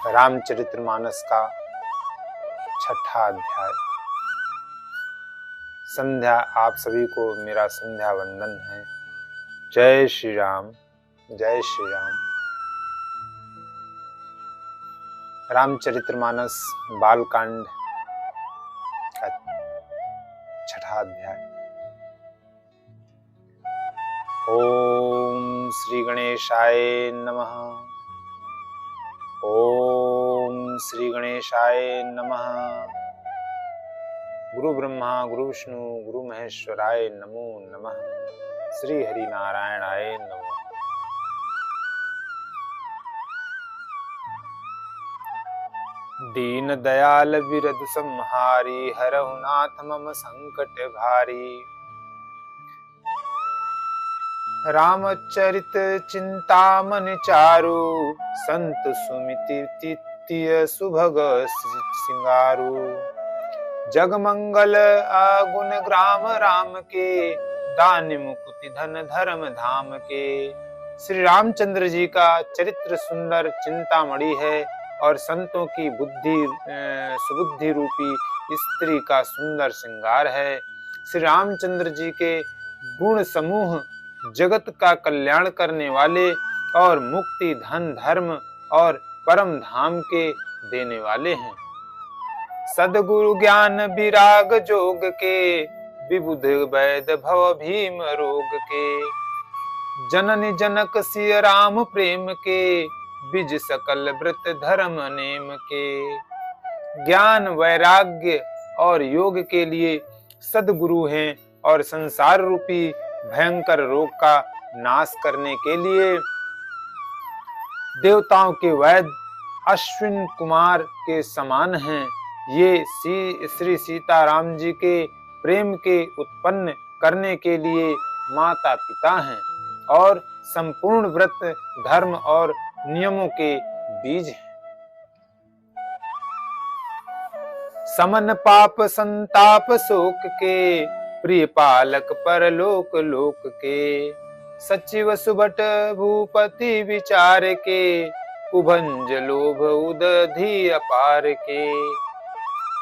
रामचरितमानस का 6ठा अध्याय। संध्या। आप सभी को मेरा संध्या वंदन है। जय श्री राम, जय श्री राम। रामचरितमानस बालकांड का 6ठा अध्याय। ओम श्री गणेशाय नमः। ओम श्री गणेशाय नमः। गुरु ब्रह्मा गुरु विष्णु गुरु महेश्वराय नमो नमः। श्री हरि नारायणाय नमः। दीन दयाल विरद संहारी, हरहु नाथ मम संकट भारी। रामचरित चिंतामणि चारु, संत सुमिति तित्य सुभग सिंगारू। जगमंगल अगुण ग्राम राम के, दान मुकुति धन धर्म धाम के। श्री रामचंद्र जी का चरित्र सुंदर चिंतामणि है और संतों की बुद्धि सुबुद्धि रूपी स्त्री का सुंदर श्रृंगार है। श्री रामचंद्र जी के गुण समूह जगत का कल्याण करने वाले और मुक्ति धन धर्म और परम धाम के देने वाले हैं। सद्गुरु ज्ञान विराग जोग के, विबुध वैद भव भीम रोग के। जननी जनक सिय राम प्रेम के, बिज सकल व्रत धर्म नेम के। ज्ञान वैराग्य और योग के लिए सद्गुरु हैं और संसार रूपी भयंकर रोग का नाश करने के लिए देवताओं के वैद्य अश्विन कुमार के समान हैं। ये श्री सीताराम जी के प्रेम के उत्पन्न करने के लिए माता पिता हैं और संपूर्ण व्रत धर्म और नियमों के बीज हैं। समन पाप संताप शोक के, प्रिय पालक परलोक लोक के। सचिव सुभट भूपति विचार के, कुभंज लोभ उदधि अपार के।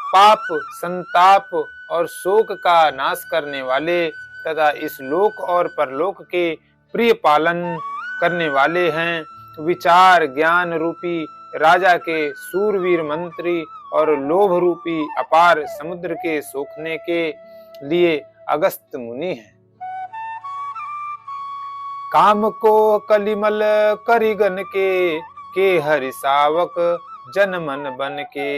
पाप संताप और शोक का नाश करने वाले तथा इस लोक और परलोक के प्रिय पालन करने वाले हैं। विचार ज्ञान रूपी राजा के सूरवीर मंत्री और लोभ रूपी अपार समुद्र के सोखने के लिए अगस्त मुनि है। काम को कलिमल करिगन के हरि सावक जन मन बन के।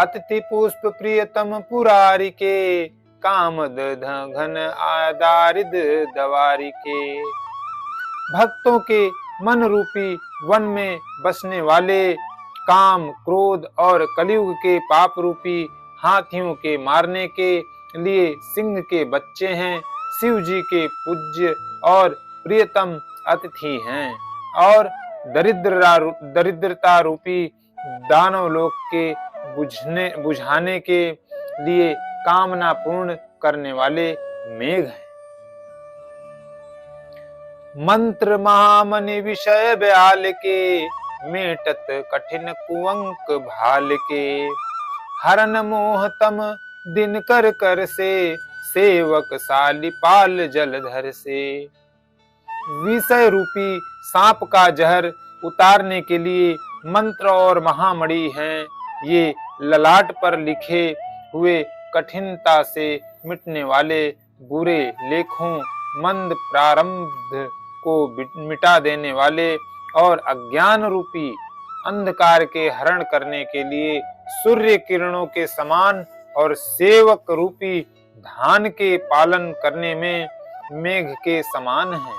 अतिथि पुष्प प्रियतम पुरारी के, कामद घन आदारिद दवारी के। भक्तों के मन रूपी वन में बसने वाले काम क्रोध और कलयुग के पाप रूपी हाथियों के मारने के लिए सिंह के बच्चे हैं। शिव जी के पूज्य और प्रियतम अतिथि हैं और दरिद्रता रूपी दानव लोक के बुझाने के लिए कामना पूर्ण करने वाले मेघ हैं। मंत्र महामनि विषय ब्याल के, मेटत कठिन कुंवक भाल के। हरन मोहतम दिन कर कर से, सेवक सालिपाल जलधर से। विषय रूपी सांप का जहर उतारने के लिए मंत्र और महामणि हैं। ये ललाट पर लिखे हुए कठिनता से मिटने वाले बुरे लेखों, मंद प्रारंभ को मिटा देने वाले और अज्ञान रूपी अंधकार के हरण करने के लिए सूर्य किरणों के समान और सेवक रूपी धान के पालन करने में मेघ के समान हैं।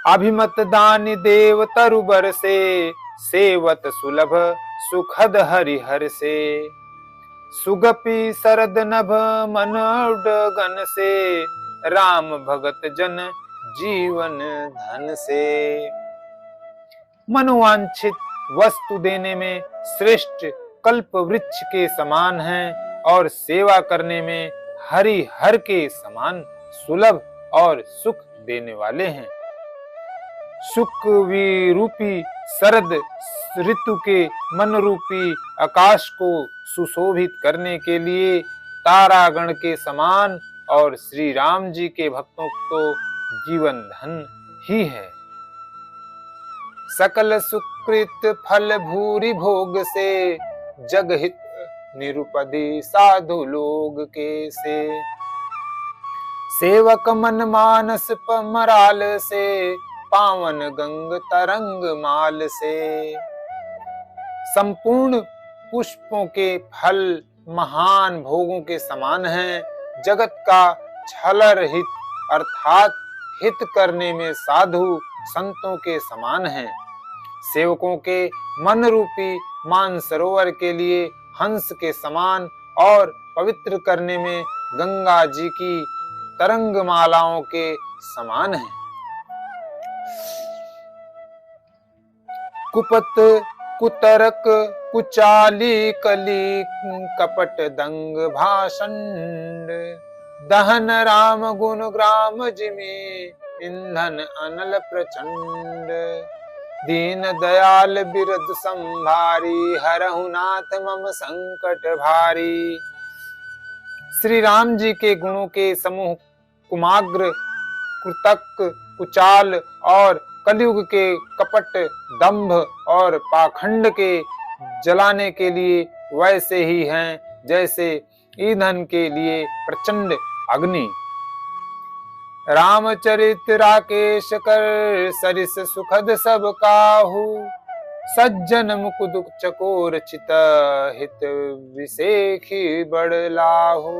अभिमत दान देव तरुबर से, सेवत सुलभ सुखद हरिहर से। सुगपि शरद नभ मन उडगन से, राम भगत जन जीवन धन से। मनोवांछित वस्तु देने में श्रेष्ठ कल्प वृक्ष के समान हैं और सेवा करने में हरि हर के समान सुलभ और सुख देने वाले हैं। सुख विरूपी शरद ऋतु के मन रूपी आकाश को सुशोभित करने के लिए तारागण के समान और श्री राम जी के भक्तों तो जीवन धन ही है। सकल सुकृत फल भूरि भोग से जगहित निरुपदी साधु लोग के से सेवक मन मानस मराल से पावन गंग तरंग माल से संपूर्ण पुष्पों के फल महान भोगों के समान हैं। जगत का छलर हित अर्थात हित करने में साधु संतों के समान हैं। सेवकों के मन रूपी मानसरोवर के लिए हंस के समान और पवित्र करने में गंगा जी की तरंग मालाओं के समान हैं। कुपत कुतरक कुचाली कली कपट दंग भाषंड दहन राम गुण ग्राम जिमे ईंधन अनल प्रचंड दीन दयाल बिरद संभारी हरहु नाथ मम संकट भारी। श्री राम जी के गुणों के समूह कुमाग्र कृतक कुचाल और कलयुग के कपट दंभ और पाखंड के जलाने के लिए वैसे ही हैं जैसे ईंधन के लिए प्रचंड अग्नि। रामचरित राकेश कर सरिस सुखद सब काहू सज्जन मुकुद चकोर चित हित विशेखी बड़ लाहू।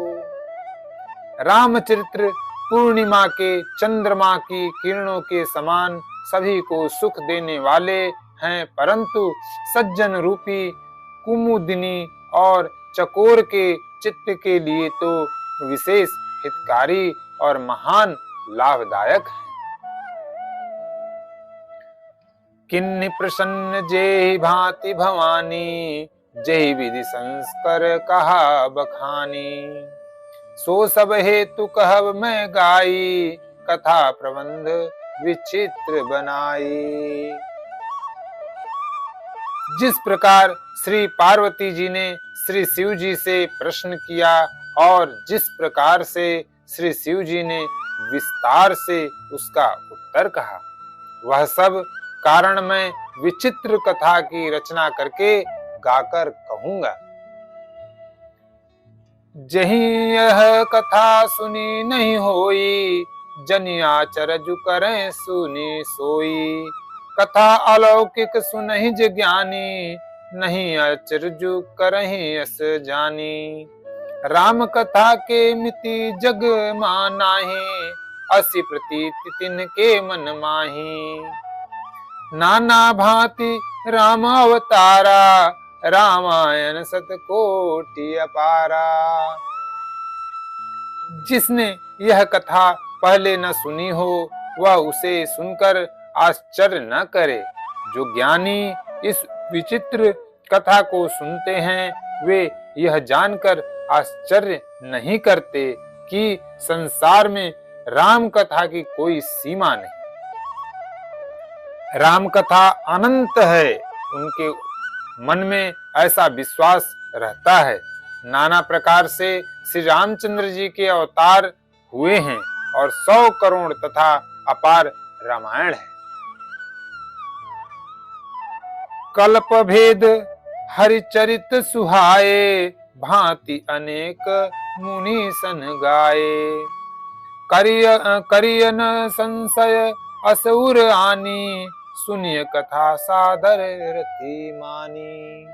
रामचरित्र पूर्णिमा के चंद्रमा की किरणों के समान सभी को सुख देने वाले हैं, परंतु सज्जन रूपी कुमुदिनी और चकोर के चित्त के लिए तो विशेष हितकारी और महान लाभदायक है। किन्नि प्रसन्न जेहि भांति भवानी जेहि विधि संस्कर कहा बखानी सो सब हेतु कहब मैं गाई कथा प्रबंध विचित्र बनाई। जिस प्रकार श्री पार्वती जी ने श्री शिव जी से प्रश्न किया और जिस प्रकार से श्री शिव जी ने विस्तार से उसका उत्तर कहा, वह सब कारण मैं विचित्र कथा की रचना करके गाकर कहूंगा। जही यह कथा सुनी नहीं होई जनिया चरजु करें सुनी सोई। कथा अलौकिक सुनहि ज्ञानी नहीं अचरजु करहि अस जानी। राम कथा के मिति जग मानाहि असी प्रतीति तिनके मन माही। नाना भांति राम अवतारा रामायण सतकोटि अपारा। जिसने यह कथा पहले न सुनी हो वह उसे सुनकर आश्चर्य न करे। जो ज्ञानी इस विचित्र कथा को सुनते हैं वे यह जानकर आश्चर्य नहीं करते कि संसार में राम कथा की कोई सीमा नहीं। राम कथा अनंत है, उनके मन में ऐसा विश्वास रहता है। नाना प्रकार से श्री रामचंद्र जी के अवतार हुए हैं और 100 करोड़ तथा अपार रामायण है। कल्प भेद हरिचरित सुहाए भांति अनेक मुनि सन गाए। करियन संशय असुर आनी सुनिय कथा सादर रति मानी।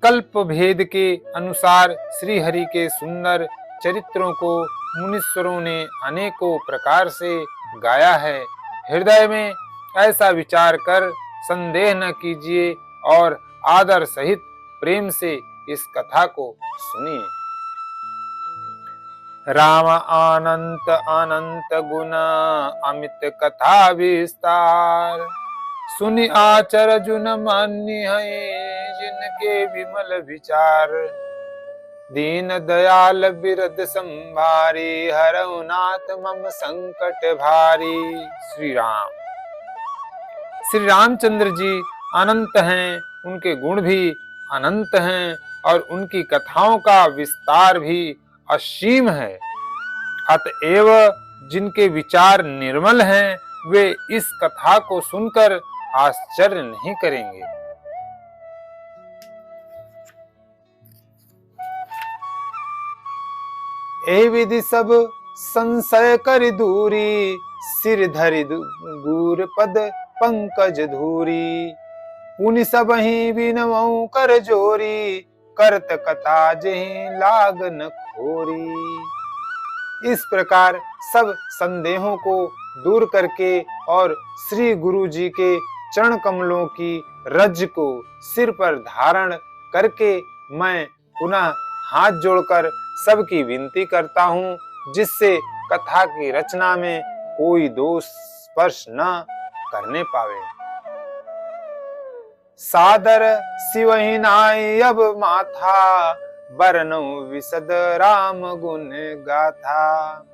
कल्प भेद के अनुसार श्री हरि के सुंदर चरित्रों को मुनीश्वरों ने अनेकों प्रकार से गाया है। हृदय में ऐसा विचार कर संदेह न कीजिए और आदर सहित प्रेम से इस कथा को सुनिए। राम अनंत अनंत गुण अमित कथा विस्तार सुनि आचर जुन मान्य है जिनके विमल विचार। दीन दयाल बिरद संभारी, हरऊ नाथ मम संकट भारी। श्री राम। श्री रामचंद्र जी अनंत हैं, उनके गुण भी अनंत हैं और उनकी कथाओं का विस्तार भी असीम है। अतएव जिनके विचार निर्मल हैं, वे इस कथा को सुनकर आश्चर्य नहीं करेंगे। ए विधि सब संशय कर दूरी, सिर धरि दूर पद पंकज धूरी। पुनि सबहि बिनवउ कर जोरी, करत कथा जेहि लागन खोरी। इस प्रकार सब संदेहों को दूर करके और श्री गुरु जी के चरण कमलों की रज को सिर पर धारण करके मैं पुनः हाथ जोड़कर सबकी विनती करता हूँ, जिससे कथा की रचना में कोई दोष स्पर्श न करने पावे। सादर सिवहि नाई अब माथा, बरनौ विशद राम गुण गाथा।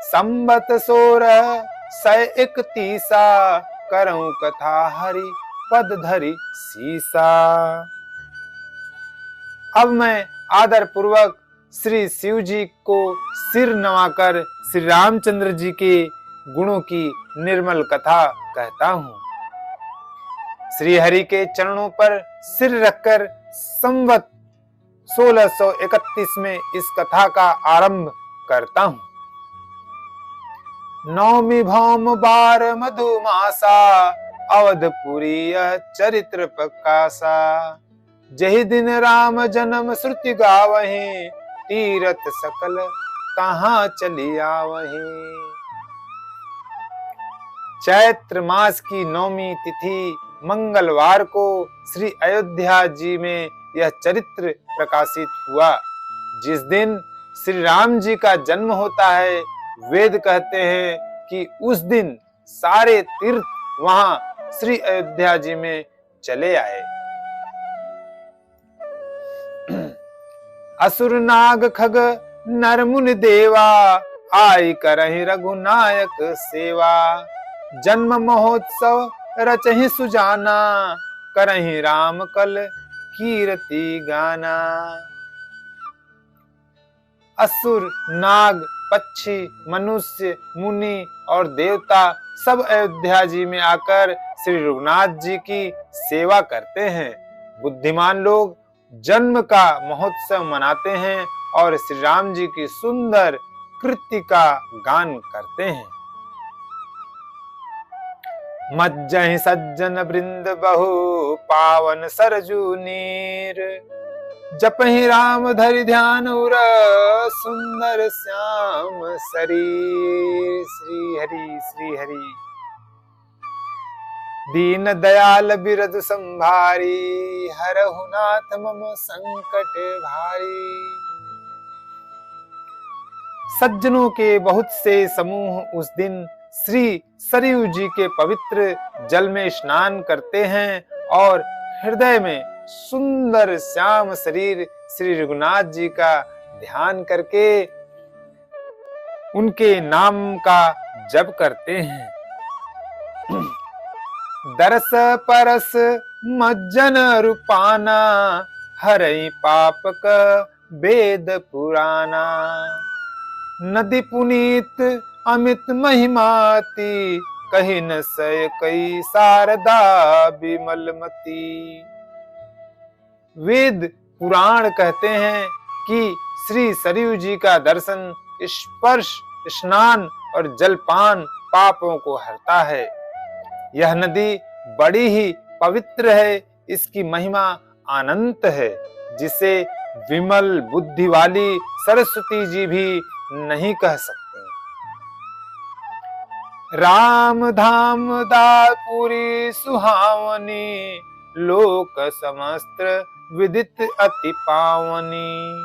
संबत 1631 करऊं कथा हरि पद धरि सीसा। अब मैं आदर पूर्वक श्री शिव जी को सिर नवाकर श्री रामचंद्र जी के गुणों की निर्मल कथा कहता हूँ। श्री हरि के चरणों पर सिर रखकर संवत 1631 में इस कथा का आरंभ करता हूँ। नौमी भौम बार मधुमासा, अवधपुरी यह चरित्र प्रकाशा। जहि दिन राम जन्म श्रुति गावहीं, तीरथ सकल कहाँ चली आवहीं। चैत्र मास की नौमी तिथि मंगलवार को श्री अयोध्या जी में यह चरित्र प्रकाशित हुआ। जिस दिन श्री राम जी का जन्म होता है, वेद कहते हैं कि उस दिन सारे तीर्थ वहां श्री अयोध्या जी में चले आए। असुर नाग खग नर मुनि देवा, आई करहि रघुनायक सेवा। जन्म महोत्सव रचहि सुजाना, करहि राम कल कीर्ति गाना। असुर नाग पक्षी मनुष्य मुनि और देवता सब अयोध्या जी में आकर श्री रघुनाथ जी की सेवा करते हैं। बुद्धिमान लोग जन्म का महोत्सव मनाते हैं और श्री राम जी की सुंदर कृति का गान करते हैं। मज्जहि सज्जन वृंद बहु, पावन सरजू नीर। जपहि राम धरि ध्यान उर, सुंदर श्याम शरीर। श्री हरि श्री हरि। दीन दयाल बिरद संभारी, हरहु नाथ मम संकट भारी। सज्जनों के बहुत से समूह उस दिन श्री सरयू जी के पवित्र जल में स्नान करते हैं और हृदय में सुंदर श्याम शरीर श्री रघुनाथ जी का ध्यान करके उनके नाम का जप करते हैं। दरस परस मज्जन रूपाना, हरई पाप का वेद पुराना। नदी पुनीत अमित महिमाती, कही न सय कई शारदा विमलमती। वेद पुराण कहते हैं कि श्री सरयू जी का दर्शन, स्पर्श, स्नान और जलपान पापों को हरता है। यह नदी बड़ी ही पवित्र है, इसकी महिमा अनंत है, जिसे विमल बुद्धि वाली सरस्वती जी भी नहीं कह सकते। राम धाम दापुरी सुहावनी, लोक समस्त विदित अति पावनी।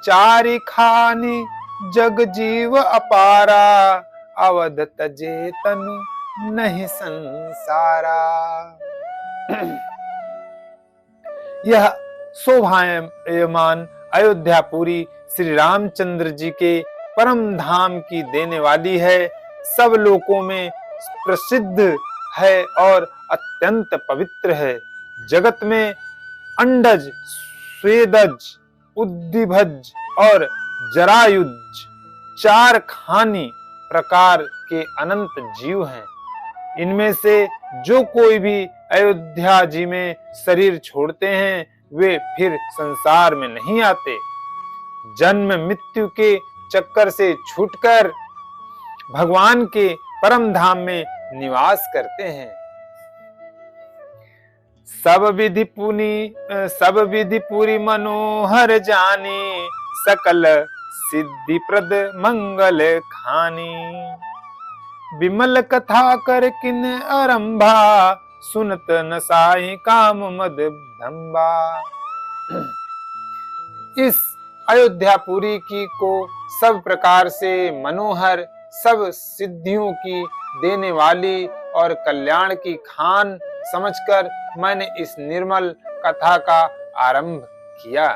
चारि खानी जग जीव अपारा, अवध तजे तनु नहीं संसारा। यह शोभायमान अयोध्यापुरी श्री रामचंद्र जी के परम धाम की देने वाली है, सब लोकों में प्रसिद्ध है और अत्यंत पवित्र है। जगत में अंडज, स्वेदज, उद्दीभज और जरायुज 4 खानी प्रकार के अनंत जीव हैं। इनमें से जो कोई भी अयोध्या जी में शरीर छोड़ते हैं वे फिर संसार में नहीं आते, जन्म मृत्यु के चक्कर से छूटकर भगवान के परम धाम में निवास करते हैं। सब विधि पूरी मनोहर जानी, सकल सिद्धि प्रद मंगल खानी। विमल कथा कर किन आरंभा, सुनत न साई काम मद धंबा। इस अयोध्यापुरी की को सब प्रकार से मनोहर, सब सिद्धियों की देने वाली और कल्याण की खान समझकर मैंने इस निर्मल कथा का आरंभ किया,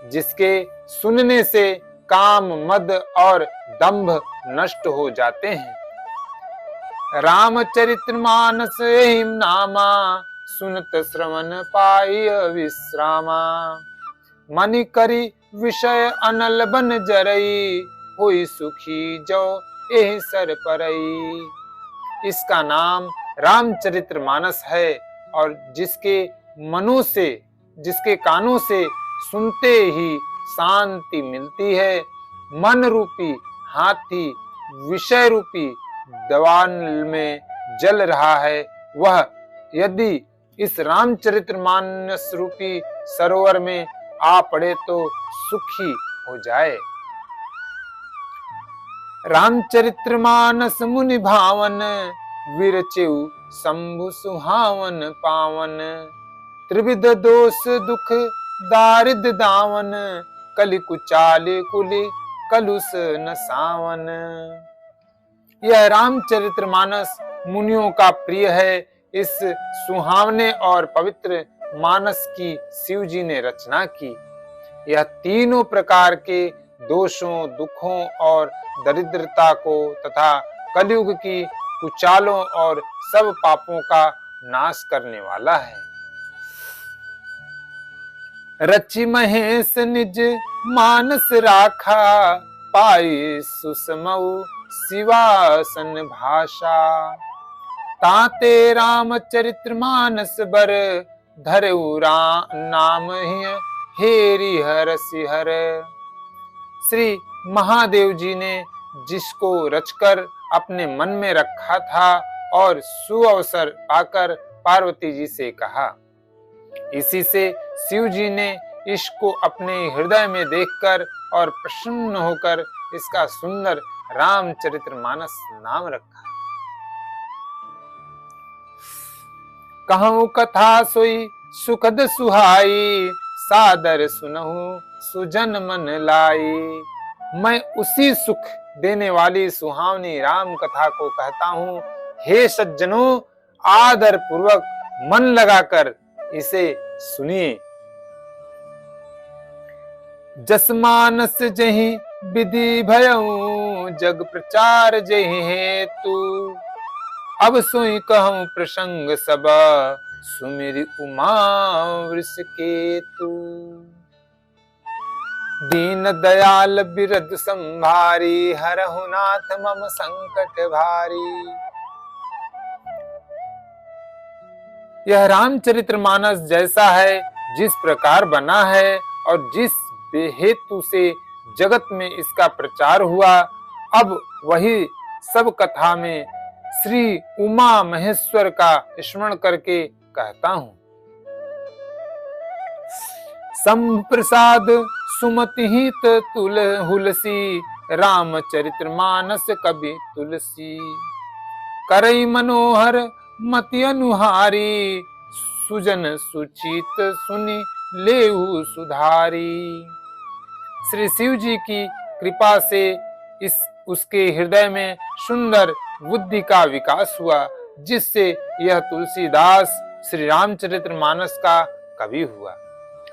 जिसके सुनने से काम, मद और दंभ नष्ट हो जाते हैं। रामचरितमानस एहिम नामा, सुनत श्रवण पाई विश्रामा। मनि करी विषय अनल बन जरई, होई सुखी जो एहि सर परई। इसका नाम रामचरितमानस है और जिसके मनों से, जिसके कानों से सुनते ही शांति मिलती है। मन रूपी हाथी विषय रूपी दवान में जल रहा है, वह यदि इस रामचरितमानस रूपी सरोवर में आ पड़े तो सुखी हो जाए। रामचरितमानस मुनि भावन, विरचेउ शंभु सुहावन पावन। त्रिविध दोष दुख दारिद दावन, कलि कुचाले कुलि कलुष न सावन। यह रामचरितमानस मुनियों का प्रिय है। इस सुहावने और पवित्र मानस की शिव जी ने रचना की। यह तीनों प्रकार के दोषों, दुखों और दरिद्रता को तथा कलयुग की कुचालों और सब पापों का नाश करने वाला है। रचि महेश निज मानस राखा, पाई सुसमऊ शिवासन भाषा। ताते रामचरितमानस बर, धरऊ नाम ही हेरि हर सिहर। श्री महादेव जी ने जिसको रचकर अपने मन में रखा था और सुअवसर पाकर पार्वती जी से कहा, इसी से शिव जी ने इसको अपने हृदय में देखकर और प्रसन्न होकर इसका सुंदर रामचरितमानस नाम रखा। कहूं कथा सोई सुखद सुहाई, सादर सुनहु सुजन मन लाई। मैं उसी सुख देने वाली सुहावनी राम कथा को कहता हूँ। हे सज्जनों, आदर पूर्वक मन लगाकर इसे सुनिए। जस मानस जहि विधि भयऊ, जग प्रचार जहि हेतु। अब सोई कहूं प्रसंग सब, सुमिरि उमा वृषकेतु। दीन दयाल बिरद संभारी, हरहु नाथ मम संकट भारी। यह रामचरितमानस जैसा है, जिस प्रकार बना है और जिस हेतु से जगत में इसका प्रचार हुआ, अब वही सब कथा में श्री उमा महेश्वर का स्मरण करके कहता हूँ। संप्रसाद सुमति हित तुल हुलसी, रामचरितमानस कवि तुलसी। करई मनोहर मति अनुहारी, सुजन सुचित सुनि लेहु सुधारी। श्री शिव जी की कृपा से उसके हृदय में सुंदर बुद्धि का विकास हुआ, जिससे यह तुलसीदास श्री रामचरितमानस का कवि हुआ।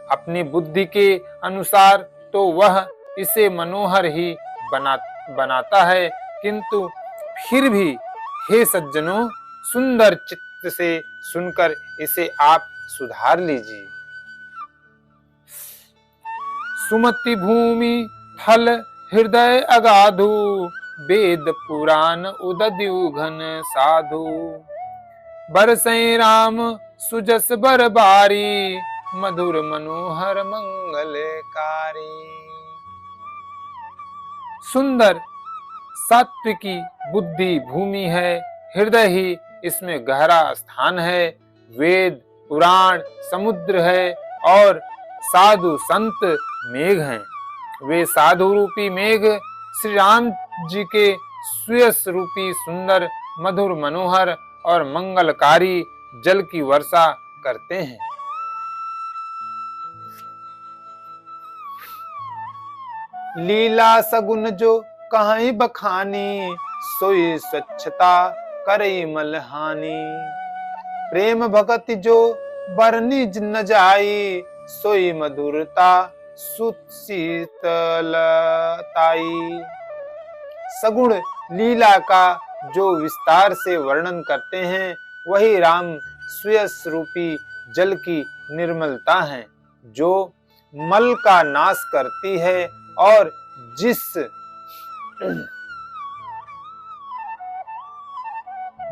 अपनी बुद्धि के अनुसार तो वह इसे मनोहर ही बनाता है, किंतु फिर भी हे सज्जनों, सुंदर चित्त से सुनकर इसे आप सुधार लीजिए। सुमति भूमि थल हृदय अगाधु, वेद पुराण उदद्यु घन साधु। बरसै राम सुजस बर बारी, मधुर मनोहर मंगलकारी। सुंदर सात्विकी बुद्धि भूमि है, हृदय ही इसमें गहरा स्थान है। वेद पुराण समुद्र है और साधु संत मेघ हैं। वे साधु रूपी मेघ श्री राम जी के सुयस रूपी सुंदर मधुर मनोहर और मंगलकारी जल की वर्षा करते हैं। लीला सगुन जो कहीं बखानी, सोई स्वच्छता करई मलहानी। प्रेम भगति जो बरनी न जाई, सोई मधुरता सुत शीतलताई। सगुण लीला का जो विस्तार से वर्णन करते हैं, वही राम सुयस रूपी जल की निर्मलता है, जो मल का नाश करती है और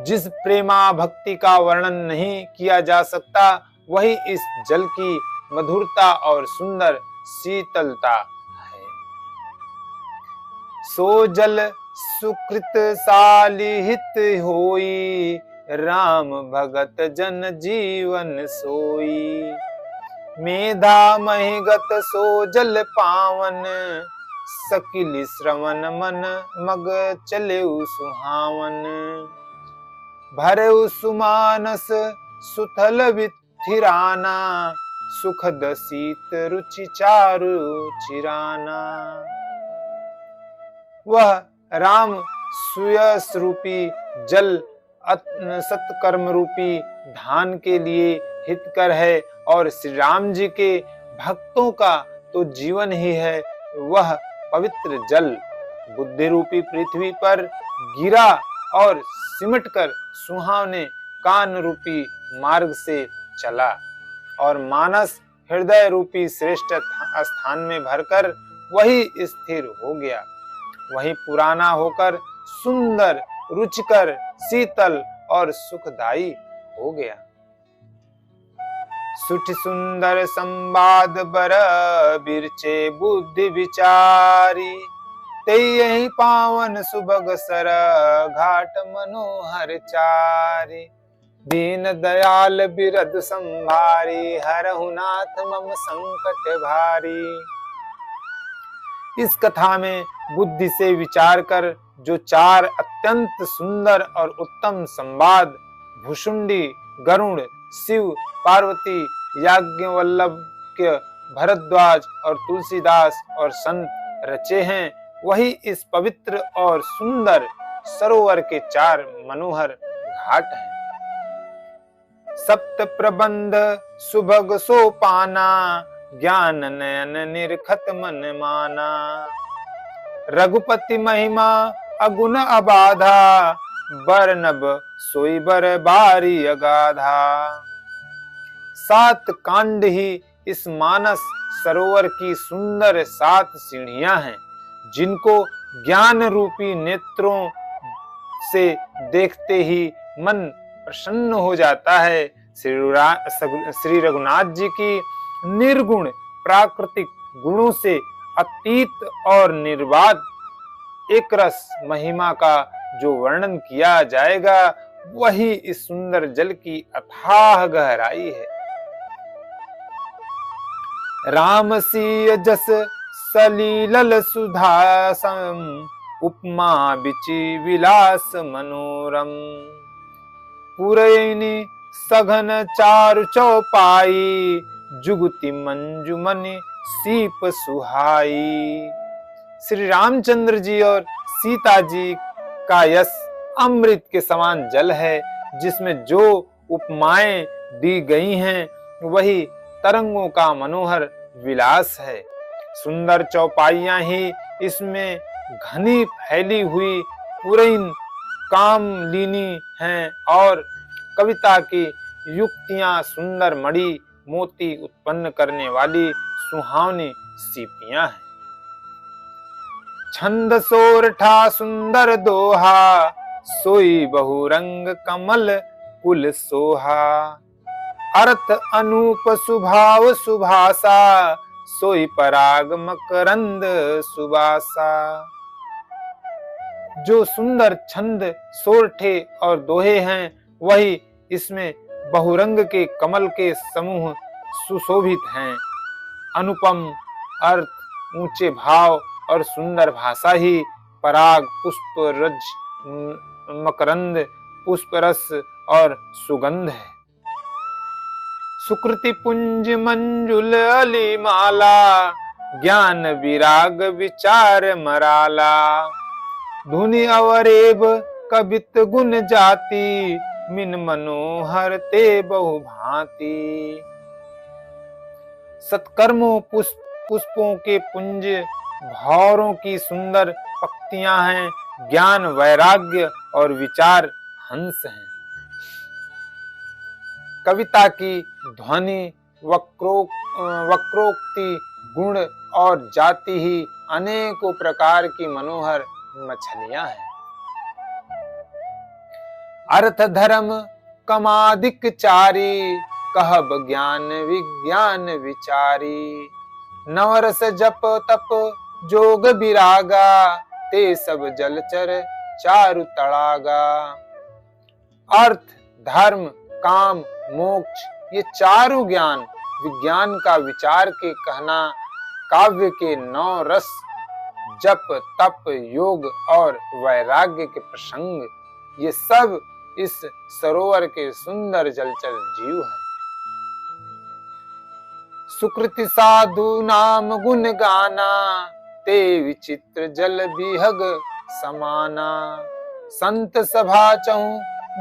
जिस प्रेमा भक्ति का वर्णन नहीं किया जा सकता, वही इस जल की मधुरता और सुंदर शीतलता है। सो जल सुकृत सालिहित होई, राम भगत जन जीवन सोई। मेधा महिगत सो जल पावन, सकिल श्रवण मन मग चले सुहावन। भरे सुमानस सुथल विथिराना, सुखद शीत रुचि चारु चिराना। वह राम सुयस रूपी जल सत्कर्म रूपी धान के लिए हितकर है और श्री राम जी के भक्तों का तो जीवन ही है। वह पवित्र जल बुद्धि रूपी पृथ्वी पर गिरा और सिमटकर सुहावने कान रूपी मार्ग से चला और मानस हृदय रूपी श्रेष्ठ स्थान में भरकर वही स्थिर हो गया। वही पुराना होकर सुंदर, रुचिकर, शीतल और सुखदायी हो गया। सुठ सुंदर संवाद बर बिरचे बुद्धि विचारी, ते यही पावन सुभग सर घाट मनोहर चारी। दीन दयाल बिरद संभारी, हरहु नाथ मम संकट भारी। इस कथा में बुद्धि से विचार कर जो चार अत्यंत सुंदर और उत्तम संवाद भुषुंडी, गरुड़, शिव, पार्वती, याज्ञवल्क्य, भरद्वाज और तुलसीदास और संत रचे हैं, वही इस पवित्र और सुंदर सरोवर के चार मनोहर घाट हैं। सप्त प्रबंध सुभग सोपाना, ज्ञान नयन निरखत मन माना। रघुपति महिमा अगुण अबाधा, बरनब सोई बर बारी अगाधा। 7 कांड ही इस मानस सरोवर की सुंदर 7 सीढ़ियां हैं, जिनको ज्ञान रूपी नेत्रों से देखते ही मन प्रसन्न हो जाता है। श्री रघुनाथ जी की निर्गुण प्राकृतिक गुणों से अतीत और निर्बाध एक रस महिमा का जो वर्णन किया जाएगा, वही इस सुंदर जल की अथाह गहराई है। राम सीय जस सलीलल सुधासम, उपमा बिचि विलास मनोरम। पुरैनी सघन चारु चौपाई, जुगति मंजुमनि सीप सुहाई। श्री रामचंद्र जी और सीता जी का यश अमृत के समान जल है, जिसमें जो उपमाएं दी गई हैं वही तरंगों का मनोहर विलास है। सुंदर चौपाइयां ही इसमें घनी फैली हुई पुरैन कामलिनी हैं और कविता की युक्तियां सुंदर मणि मोती उत्पन्न करने वाली सुहावनी सीपियां हैं। छंद सोरठा सुंदर दोहा, सोई बहुरंग कमल कुल सोहा। अर्थ अनूप सुभाव सुभाषा, सोई पराग मकरंद सुबासा। जो सुंदर छंद सोरठे और दोहे हैं वही इसमें बहुरंग के कमल के समूह सुशोभित हैं। अनुपम अर्थ, ऊंचे भाव और सुंदर भाषा ही पराग, पुष्प रज, मकरंद, पुष्परस और सुगंध है। सुकृति पुंज मंजुल अली माला, ज्ञान विराग विचार मराला। धुनि अवरेब कबित गुण जाति, मिन मनोहर ते बहु भांति। सत्कर्मों पुष्पों के पुंज, भौरों की सुंदर पंक्तियां हैं। ज्ञान, वैराग्य और विचार हंस हैं। कविता की ध्वनि, वक्रोक्ति, गुण और जाति ही अनेकों प्रकार की मनोहर मछलियां हैं। अर्थ धर्म कमादिक चारी, कहब ज्ञान विज्ञान विचारी। नवरस जप तप जोग विरागा, ते सब जलचर चारु तड़ागा। अर्थ, धर्म, काम, मोक्ष ये चारों ज्ञान विज्ञान का विचार के कहना, काव्य के 9 रस, जप तप योग और वैराग्य के प्रसंग, ये सब इस सरोवर के सुंदर जलचर जीव हैं। सुकृति साधु नाम गुण गाना, ते विचित्र जल बिहग समाना। संत सभा चहु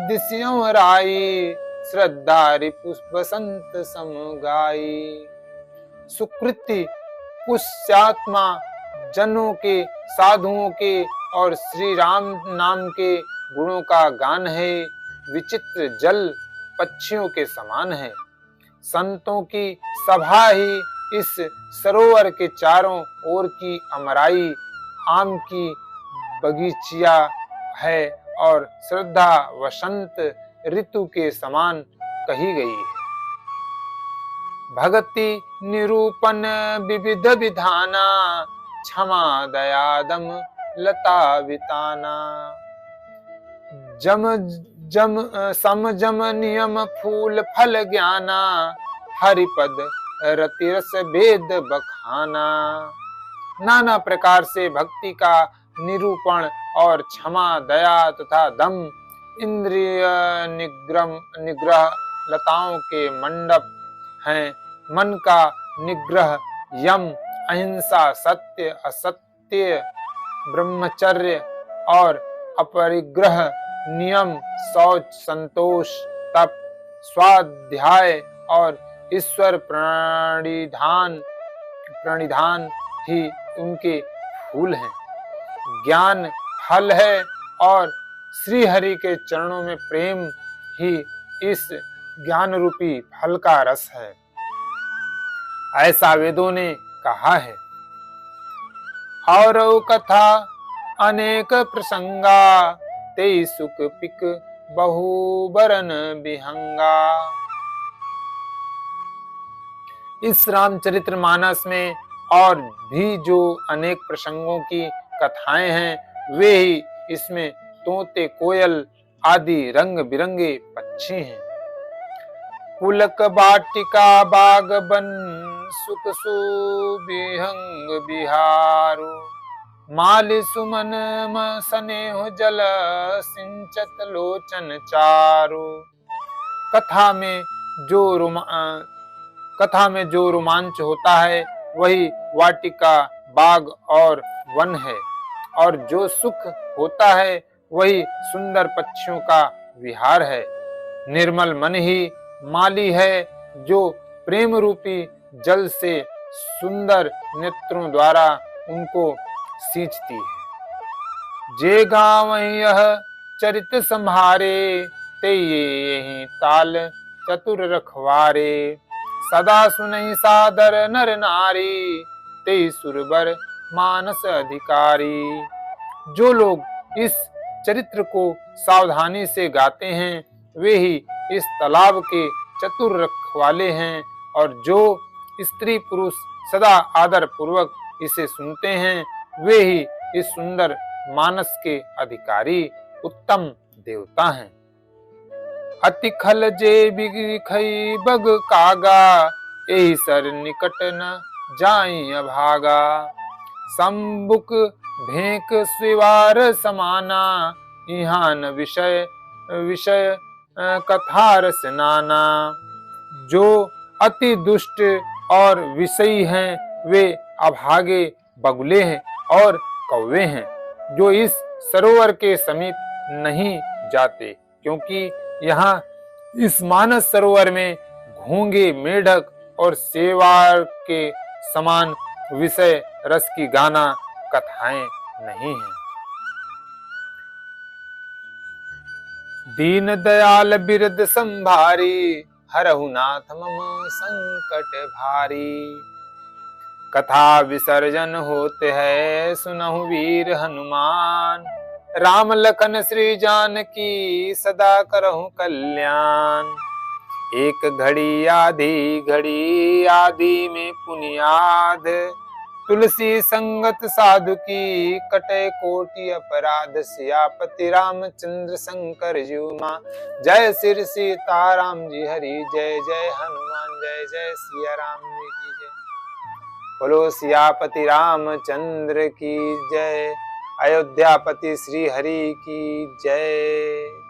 दिसियों राई, श्रद्धा पुष्प संत समगाई। सुकृति पुष्यात्मा जनों के, साधुओं के और श्री राम नाम के गुणों का गान है। विचित्र जल पक्षियों के समान है। संतों की सभा ही इस सरोवर के चारों ओर की अमराई, आम की बगीचिया है और श्रद्धा वसंत ऋतु के समान कही गई है। भक्ति निरूपण विविध विधाना, क्षमा दयादम लता विताना। सम जम नियम फूल फल ज्ञाना, हरिपद रतिरस भेद बखाना। नाना प्रकार से भक्ति का निरूपण और क्षमा, दया तथा दम इंद्रिय निग्रह लताओं के मंडप हैं। मन का निग्रह यम, अहिंसा, सत्य असत्य, ब्रह्मचर्य और अपरिग्रह नियम, शौच, संतोष, तप, स्वाध्याय और ईश्वर प्रणिधान ही उनके फूल हैं। ज्ञान फल है और श्री हरि के चरणों में प्रेम ही इस ज्ञान रूपी फल का रस है, ऐसा वेदों ने कहा है। और कथा अनेक प्रसंगा, ते सुख पिक बहु बरन बिहंगा। इस रामचरित्र मानस में और भी जो अनेक प्रसंगों की कथाएं हैं वे ही इसमें तोते, कोयल आदि रंग बिरंगे पक्षी हैं। पुलक बाटिका बाग बन, सुख सुबिहंग बिहारो। माल सुमन स्नेह जल, सिंचत लोचन चारो। कथा में जो रोमांच होता है वही वाटिका, बाग और वन है, और जो सुख होता है वही सुंदर पक्षियों का विहार है। निर्मल मन ही माली है जो प्रेम रूपी जल से सुंदर नेत्रों द्वारा उनको सींचती है। जे गाँव यह चरित संभारे, ते यही ताल चतुर रखवारे। सदा सुनहि सादर नर नारी, ते सुरबर मानस अधिकारी। जो लोग इस चरित्र को सावधानी से गाते हैं वे ही इस तालाब के चतुर रखवाले हैं, और जो स्त्री पुरुष सदा आदर पूर्वक इसे सुनते हैं वे ही इस सुंदर मानस के अधिकारी उत्तम देवता हैं। अति खल जे बिखई बग कागा, एहि सर निकट न जाई अभागा। संबुक भेंक स्वीवार समाना, यहाँ न विषय विषय कथा रस नाना। जो अति दुष्ट और विषयी हैं वे अभागे बगुले हैं और कौवे हैं, जो इस सरोवर के समीप नहीं जाते, क्योंकि यहाँ इस मानस सरोवर में घोंगे, मेढक और शेवाल के समान विषय रस की गाना कथाएं नहीं हैं। दीन दयाल बिरद संभारी, हरहु नाथ मम संकट भारी। कथा विसर्जन होते है, सुनहु वीर हनुमान। राम लखन श्री जानकी, सदा करहु कल्याण। एक घड़ी आधी में पुनियाद। तुलसी संगत साधु की, कटे कोटि अपराध। सियापति रामचंद्र शंकर जीव मां, जय श्री सीताराम जी हरि। जय जय हनुमान, जय जय सिया राम जी की जय। बोलो सियापति रामचंद्र की जय। अयोध्यापति श्री हरि की जय।